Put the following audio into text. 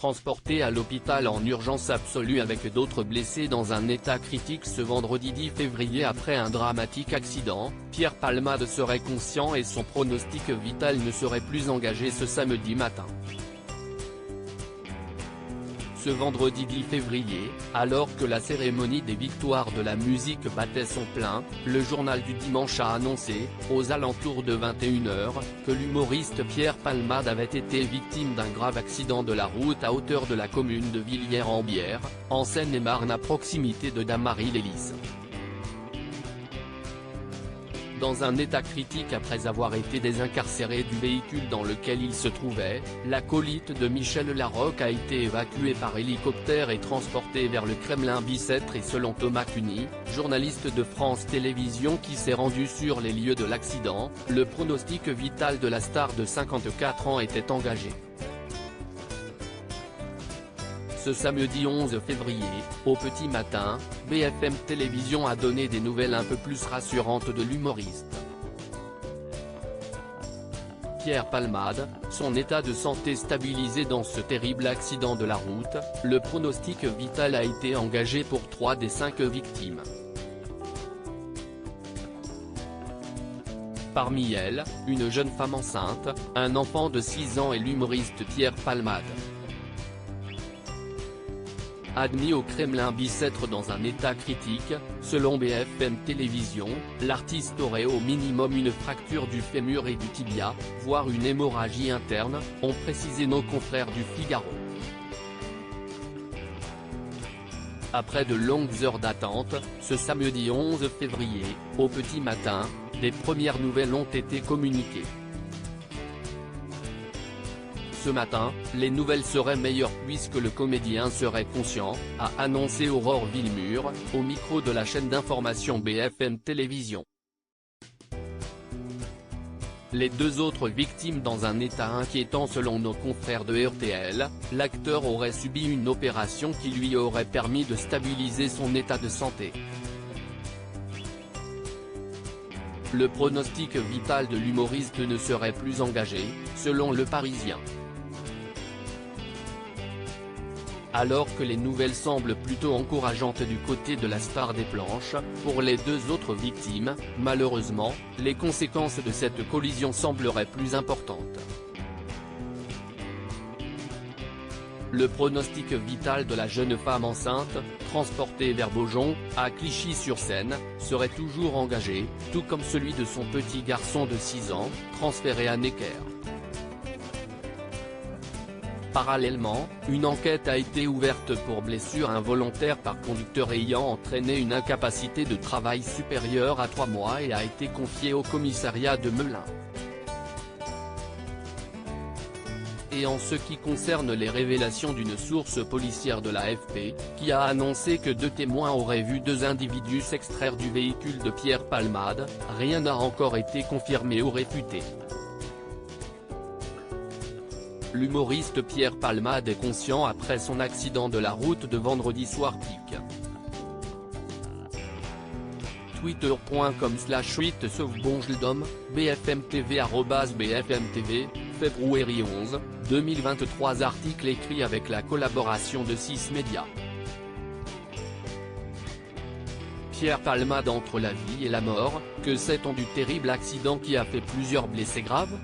transporté à l'hôpital en urgence absolue avec d'autres blessés dans un état critique ce vendredi 10 février après un dramatique accident. Pierre Palmade serait conscient et son pronostic vital ne serait plus engagé ce samedi matin. Ce vendredi 10 février, alors que la cérémonie des victoires de la musique battait son plein, le journal du dimanche a annoncé, aux alentours de 21h, que l'humoriste Pierre Palmade avait été victime d'un grave accident de la route à hauteur de la commune de Villiers-en-Bière, en Seine-et-Marne à proximité de Damary-les-Lys. Dans un état critique après avoir été désincarcéré du véhicule dans lequel il se trouvait, l'acolyte de Michel Larocque a été évacué par hélicoptère et transporté vers le Kremlin-Bicêtre et selon Thomas Cuny, journaliste de France Télévisions qui s'est rendu sur les lieux de l'accident, le pronostic vital de la star de 54 ans était engagé. Ce samedi 11 février, au petit matin, BFM Télévisions a donné des nouvelles un peu plus rassurantes de l'humoriste. Pierre Palmade, son état de santé stabilisé dans ce terrible accident de la route, le pronostic vital a été engagé pour 3 des 5 victimes. Parmi elles, une jeune femme enceinte, un enfant de 6 ans et l'humoriste Pierre Palmade. Admis au Kremlin-Bicêtre dans un état critique, selon BFM Télévisions, l'artiste aurait au minimum une fracture du fémur et du tibia, voire une hémorragie interne, ont précisé nos confrères du Figaro. Après de longues heures d'attente, ce samedi 11 février, au petit matin, des premières nouvelles ont été communiquées. Ce matin, les nouvelles seraient meilleures puisque le comédien serait conscient, a annoncé Aurore Villemur, au micro de la chaîne d'information BFM Télévisions. Les 2 autres victimes dans un état inquiétant selon nos confrères de RTL, l'acteur aurait subi une opération qui lui aurait permis de stabiliser son état de santé. Le pronostic vital de l'humoriste ne serait plus engagé, selon Le Parisien. Alors que les nouvelles semblent plutôt encourageantes du côté de la star des planches, pour les 2 autres victimes, malheureusement, les conséquences de cette collision sembleraient plus importantes. Le pronostic vital de la jeune femme enceinte, transportée vers Beaujon, à Clichy-sur-Seine, serait toujours engagé, tout comme celui de son petit garçon de 6 ans, transféré à Necker. Parallèlement, une enquête a été ouverte pour blessure involontaire par conducteur ayant entraîné une incapacité de travail supérieure à 3 mois et a été confiée au commissariat de Melun. Et en ce qui concerne les révélations d'une source policière de l'AFP, qui a annoncé que 2 témoins auraient vu 2 individus s'extraire du véhicule de Pierre Palmade, rien n'a encore été confirmé ou réfuté. L'humoriste Pierre Palmade est conscient après son accident de la route de vendredi soir pic. Twitter.com/8sauf-bonjdom, BFM-TV @BFM-TV, février 11, 2023 article écrit avec la collaboration de 6 médias. Pierre Palmade entre la vie et la mort, que sait-on du terrible accident qui a fait plusieurs blessés graves ?